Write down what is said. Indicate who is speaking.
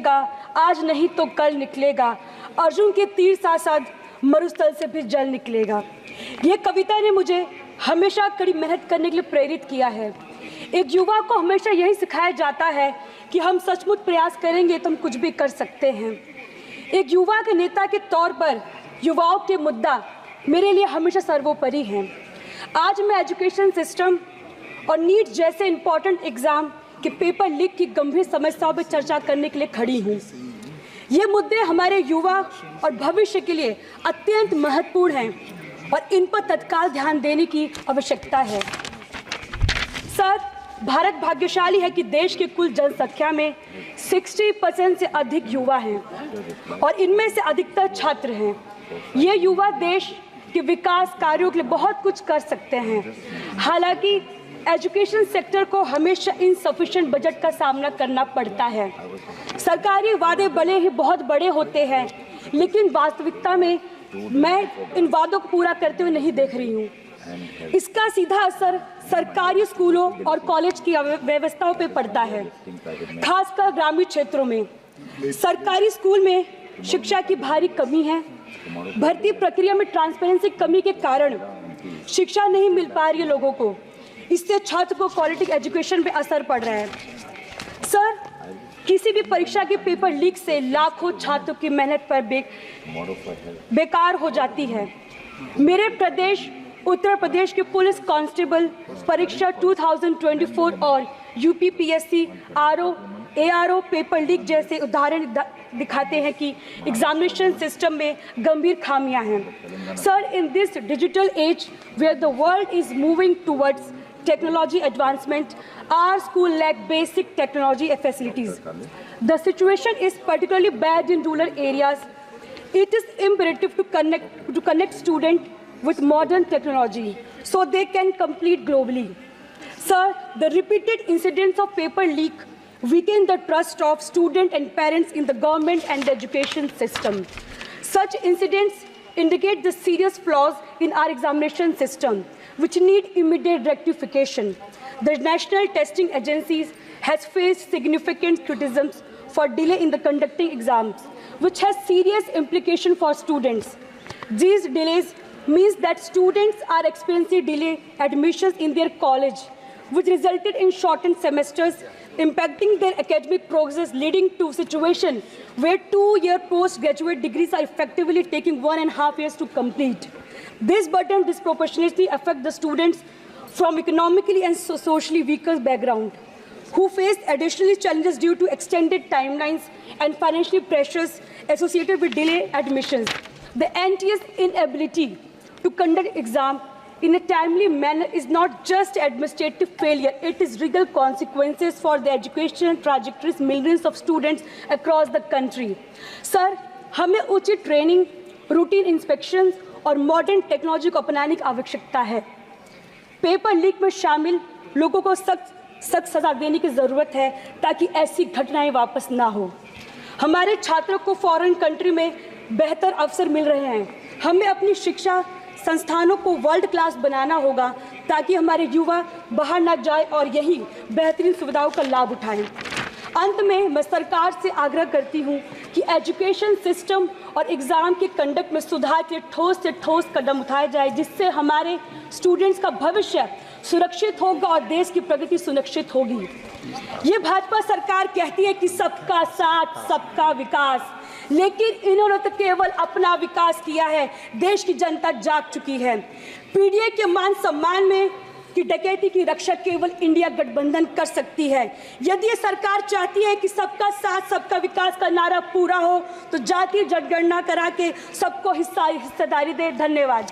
Speaker 1: निकलेगा, आज नहीं तो कल निकलेगा, अर्जुन के तीर साथ मरुस्थल से भी जल निकलेगा। ये कविता ने मुझे हमेशा कड़ी मेहनत करने के लिए प्रेरित किया है। एक युवा को हमेशा यही सिखाया जाता है कि हम सचमुच प्रयास करेंगे तो हम कुछ भी कर सकते हैं। एक युवा के नेता के तौर पर युवाओं के मुद्दा मेरे लिए हमेशा सर्वोपरि हैं। आज मैं एजुकेशन सिस्टम और नीट जैसे इम्पोर्टेंट एग्ज़ाम के पेपर लीक की गंभीर समस्याओं पर चर्चा करने के लिए खड़ी हूँ। ये मुद्दे हमारे युवा और भविष्य के लिए अत्यंत महत्वपूर्ण हैं और इन पर तत्काल ध्यान देने की आवश्यकता है। सर, भारत भाग्यशाली है कि देश की कुल जनसंख्या में 60% से अधिक युवा हैं और इनमें से अधिकतर छात्र हैं। ये युवा देश के विकास कार्यों के लिए बहुत कुछ कर सकते हैं। हालांकि एजुकेशन सेक्टर को हमेशा इनसफिशिएंट बजट का सामना करना पड़ता है। सरकारी वादे भले ही बहुत बड़े होते हैं, लेकिन वास्तविकता में मैं इन वादों को पूरा करते हुए नहीं देख रही हूँ। इसका सीधा असर सरकारी स्कूलों और कॉलेज की व्यवस्थाओं पर पड़ता है, खासकर ग्रामीण क्षेत्रों में। सरकारी स्कूल में शिक्षा की भारी कमी है। भर्ती प्रक्रिया में ट्रांसपेरेंसी कमी के कारण शिक्षा नहीं मिल पा रही है लोगों को। इससे छात्र को क्वालिटी एजुकेशन पे असर पड़ रहा है। सर, किसी भी परीक्षा के पेपर लीक से लाखों छात्रों की मेहनत पर बेकार हो जाती है। मेरे प्रदेश उत्तर प्रदेश के पुलिस कांस्टेबल परीक्षा 2024 और यूपीपीएससी ARO पेपर लीक जैसे उदाहरण दिखाते हैं कि एग्जामिनेशन सिस्टम में गंभीर खामियां हैं। Sir, in this digital age where the world is moving towards technology advancement, our school lack basic technology facilities. The situation is particularly bad in rural areas. It is imperative to connect students with modern technology so they can compete globally. Sir, the repeated incidents of paper leak weaken the trust of students and parents in the government and the education system. Such incidents indicate the serious flaws in our examination system, which need immediate rectification. The National Testing Agencies has faced significant criticisms for delay in the conducting exams, which has serious implications for students. These delays means that students are experiencing delayed admissions in their college, which resulted in shortened semesters, impacting their academic progress, leading to a situation where 2-year postgraduate degrees are effectively taking 1.5 years to complete. This burden disproportionately affects the students from economically and socially weaker background, who face additional challenges due to extended timelines and financial pressures associated with delayed admissions. The NTA's inability to conduct exam in a timely manner is not just administrative failure, it is real consequences for the educational trajectories millions of students across the country. Sir, हमें उचित training, routine inspection और modern technology को अपनाने की आवश्यकता है। Paper leak में शामिल लोगों को सख्त सजा देने की ज़रूरत है ताकि ऐसी घटनाएं वापस ना हो। हमारे छात्रों को फॉरेन कंट्री में बेहतर अवसर मिल रहे हैं। हमें अपनी शिक्षा संस्थानों को वर्ल्ड क्लास बनाना होगा ताकि हमारे युवा बाहर ना जाए और यही बेहतरीन सुविधाओं का लाभ उठाएं। अंत में मैं सरकार से आग्रह करती हूँ कि एजुकेशन सिस्टम और एग्ज़ाम के कंडक्ट में सुधार के ठोस से ठोस कदम उठाए जाए, जिससे हमारे स्टूडेंट्स का भविष्य सुरक्षित होगा और देश की प्रगति सुनिश्चित होगी। ये भाजपा सरकार कहती है कि सबका साथ सबका विकास, लेकिन इन्होंने तो केवल अपना विकास किया है। देश की जनता जाग चुकी है। पीडीए के मान सम्मान में कि डकैती की रक्षा केवल इंडिया गठबंधन कर सकती है। यदि ये सरकार चाहती है कि सबका साथ सबका विकास का नारा पूरा हो तो जातीय जनगणना करा के सबको हिस्सेदारी दे। धन्यवाद।